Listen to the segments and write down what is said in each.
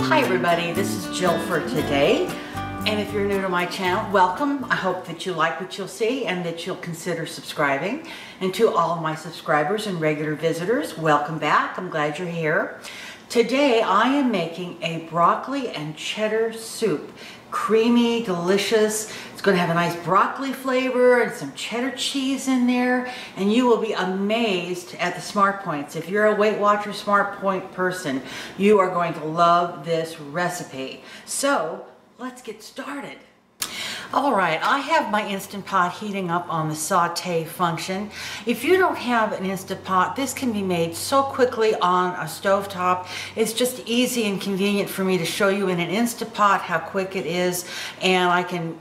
Hi everybody, this is Jill for today, and if you're new to my channel, welcome. I hope that you like what you'll see and that you'll consider subscribing. And to all of my subscribers and regular visitors, welcome back. I'm glad you're here. Today I am making a broccoli and cheddar soup. Creamy, delicious. It's going to have a nice broccoli flavor and some cheddar cheese in there, and you will be amazed at the smart points. If you're a Weight Watchers smart point person, you are going to love this recipe. So let's get started. Alright, I have my Instant Pot heating up on the saute function. If you don't have an Instant Pot, this can be made so quickly on a stovetop. It's just easy and convenient for me to show you in an Instant Pot how quick it is, and I can,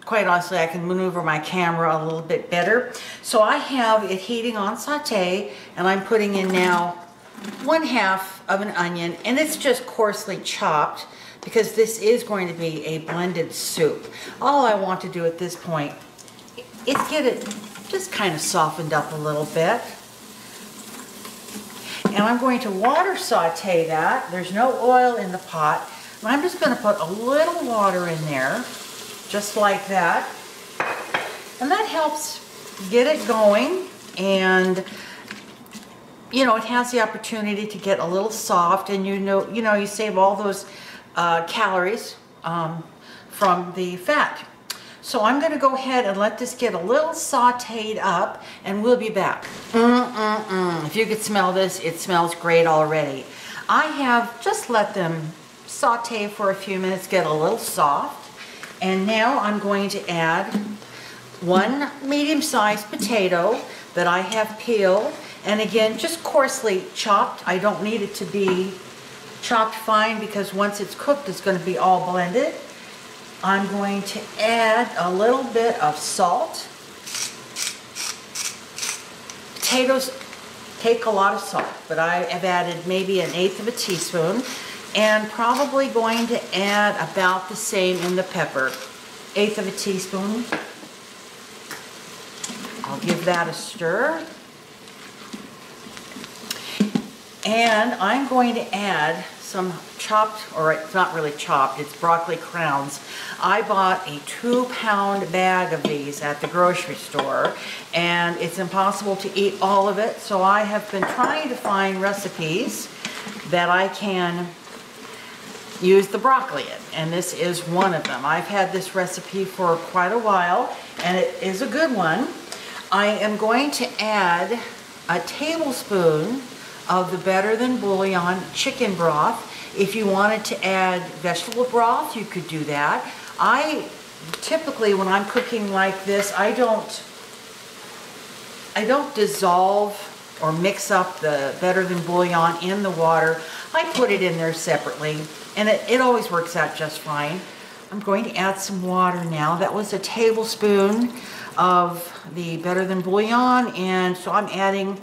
quite honestly, I can maneuver my camera a little bit better. So I have it heating on saute, and I'm putting in now 1/2 of an onion, and it's just coarsely chopped, because this is going to be a blended soup. All I want to do at this point is get it just kind of softened up a little bit. And I'm going to water saute that. There's no oil in the pot. And I'm just going to put a little water in there, just like that. And that helps get it going, and you know, it has the opportunity to get a little soft, and you save all those calories from the fat. So I'm going to go ahead and let this get a little sauteed up, and we'll be back. If you could smell this, it smells great already. I have just let them saute for a few minutes, get a little soft, and now I'm going to add 1 medium-sized potato that I have peeled, and again, just coarsely chopped. I don't need it to be chopped fine, because once it's cooked, it's going to be all blended. I'm going to add a little bit of salt. Potatoes take a lot of salt, but I have added maybe 1/8 of a teaspoon, and probably going to add about the same in the pepper. 1/8 of a teaspoon. I'll give that a stir. And I'm going to add some chopped, or it's not really chopped, it's broccoli crowns. I bought a 2-pound bag of these at the grocery store, and it's impossible to eat all of it, so I have been trying to find recipes that I can use the broccoli in, and this is one of them. I've had this recipe for quite a while, and it is a good one. I am going to add a tablespoon of the Better Than Bouillon chicken broth. If you wanted to add vegetable broth, you could do that. I typically, when I'm cooking like this, I don't dissolve or mix up the Better Than Bouillon in the water. I put it in there separately, and it always works out just fine. I'm going to add some water now. That was a tablespoon of the Better Than Bouillon, and so I'm adding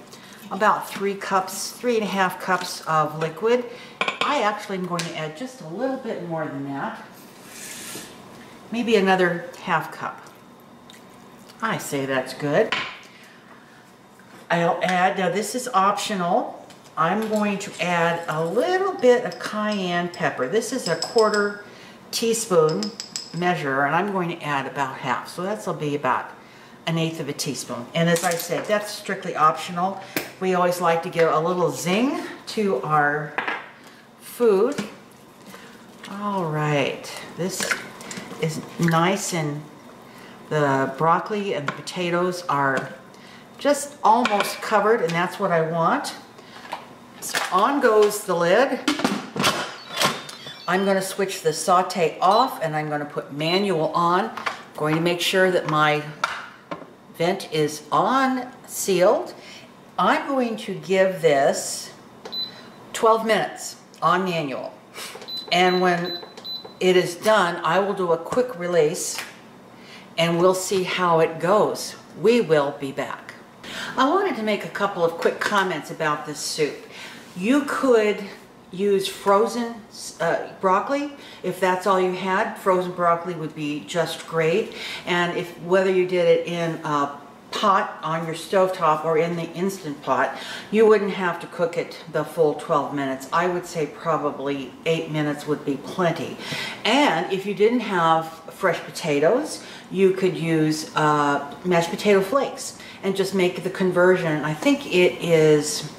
about 3.5 cups of liquid. I actually am going to add just a little bit more than that. Maybe another 1/2 cup. I say that's good. I'll add, now this is optional, I'm going to add a little bit of cayenne pepper. This is a 1/4 teaspoon measure, and I'm going to add about 1/2. So that'll be about 1/8 of a teaspoon. And as I said, that's strictly optional. We always like to give a little zing to our food. All right, this is nice, and the broccoli and the potatoes are just almost covered, and that's what I want. So on goes the lid. I'm going to switch the saute off, and I'm going to put manual on. I'm going to make sure that my vent is on, sealed. I'm going to give this 12 minutes on manual, and when it is done, I will do a quick release, and we'll see how it goes. We will be back. I wanted to make a couple of quick comments about this soup. You could use frozen broccoli. If that's all you had, frozen broccoli would be just great. And whether you did it in a pot on your stovetop or in the Instant Pot, you wouldn't have to cook it the full 12 minutes. I would say probably 8 minutes would be plenty. And if you didn't have fresh potatoes, you could use mashed potato flakes and just make the conversion. I think it is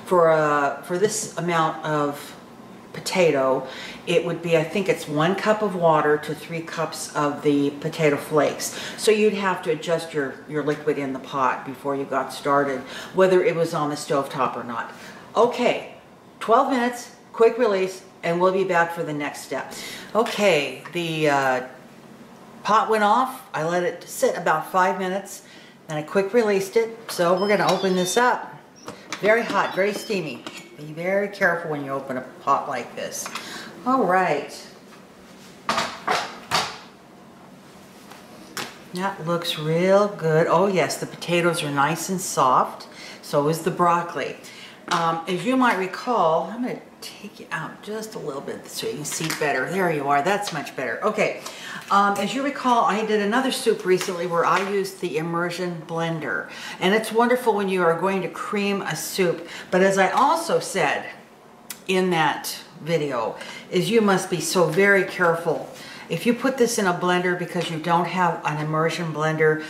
for this amount of potato, it would be, I think it's 1 cup of water to 3 cups of the potato flakes. So you'd have to adjust your liquid in the pot before you got started, whether it was on the stovetop or not. Okay, 12 minutes, quick release, and we'll be back for the next steps. Okay, the pot went off. I let it sit about 5 minutes, and I quick released it. So we're gonna open this up. Very hot, very steamy. Be very careful when you open a pot like this. All right. That looks real good. Oh yes, the potatoes are nice and soft. So is the broccoli. As you might recall, I'm going to take it out just a little bit so you can see better. There you are. That's much better. Okay. As you recall, I did another soup recently where I used the immersion blender. And it's wonderful when you are going to cream a soup. But as I also said in that video, is you must be so very careful. If you put this in a blender because you don't have an immersion blender,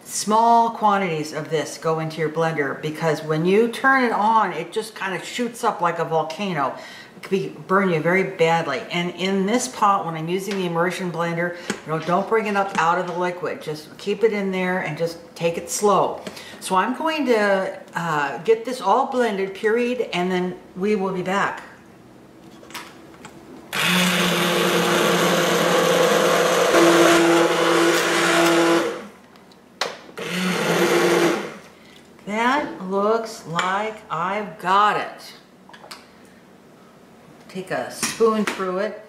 small quantities of this go into your blender, because when you turn it on, it just kind of shoots up like a volcano. It could burn you very badly. And in this pot, when I'm using the immersion blender, don't bring it up out of the liquid. Just keep it in there and just take it slow. So I'm going to get this all blended, pureed, and then we will be back. That looks like I've got it. Take a spoon through it.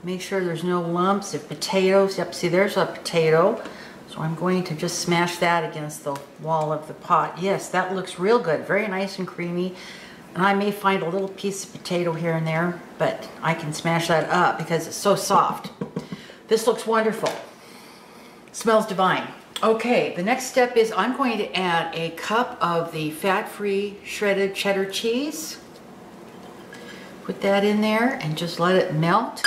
Make sure there's no lumps of potatoes. Yep, see there's a potato. So I'm going to just smash that against the wall of the pot. Yes, that looks real good. Very nice and creamy. And I may find a little piece of potato here and there, but I can smash that up because it's so soft. This looks wonderful. Smells divine. Okay, the next step is I'm going to add a cup of the fat-free shredded cheddar cheese. Put that in there and just let it melt.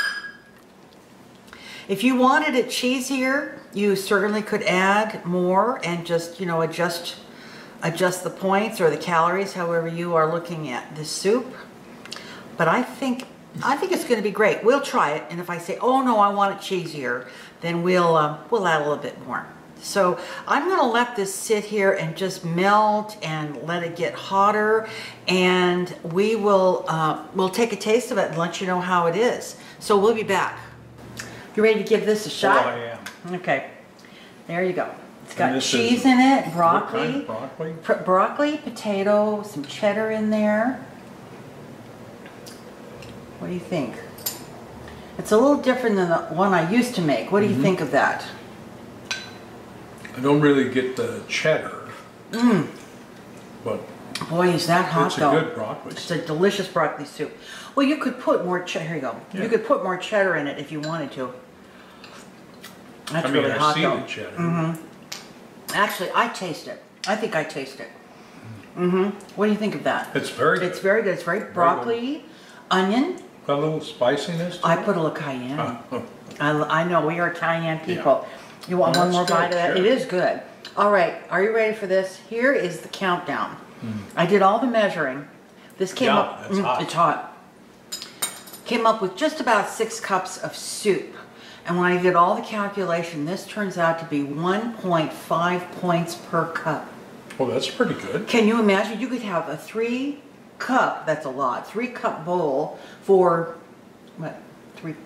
If you wanted it cheesier, you certainly could add more and just, adjust the points or the calories, however you are looking at this soup. But I think it's going to be great. We'll try it, and if I say, oh no, I want it cheesier, then we'll add a little bit more. So I'm going to let this sit here and just melt and let it get hotter, and we will we'll take a taste of it and let you know how it is. So we'll be back. You ready to give this a shot? Oh, I am. Okay, there you go. It's got cheese in it, broccoli, what kind of broccoli? Broccoli, potato, some cheddar in there. What do you think? It's a little different than the one I used to make. What do you think of that? I don't really get the cheddar, but boy, is that hot it's though. a good broccoli. It's a delicious broccoli soup. Well, you could put more cheddar. Here you go. Yeah. You could put more cheddar in it if you wanted to. That's really hot though. I see the cheddar. Actually, I taste it. I think I taste it. What do you think of that? It's very good. It's very good. It's very broccoli, onion. Got a little spiciness to I it? put a little cayenne. I know, we are Cayenne people. Yeah. You want one more bite of that? Sure. It is good. All right, are you ready for this? Here is the countdown. I did all the measuring. This came up, it's hot. Came up with just about 6 cups of soup. And when I did all the calculation, this turns out to be 1.5 points per cup. Well, that's pretty good. Can you imagine? You could have a 3-cup, that's a lot, 3-cup bowl for, what,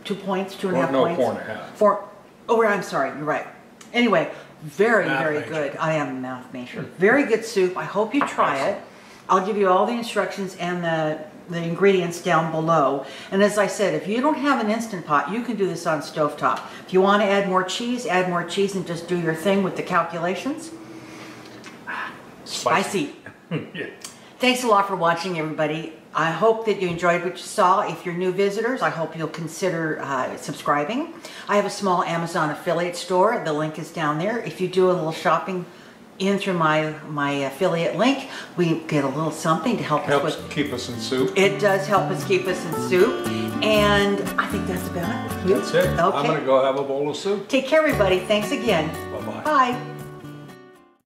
2 points, 2.5 points? No, 4.5. Oh, I'm sorry, you're right. Anyway, very good. I am a math major. Very good soup. I hope you try it. I'll give you all the instructions and the ingredients down below. And as I said, if you don't have an Instant Pot, you can do this on stovetop. If you want to add more cheese and just do your thing with the calculations. Spicy. Yeah. Thanks a lot for watching, everybody. I hope that you enjoyed what you saw. If you're new visitors, I hope you'll consider subscribing. I have a small Amazon affiliate store. The link is down there. If you do a little shopping in through my affiliate link, we get a little something to help us Helps with. keep us in soup. It does help us keep us in soup, and I think that's about it. That's it. Okay. I'm gonna go have a bowl of soup. Take care, everybody. Thanks again. Bye-bye. Bye.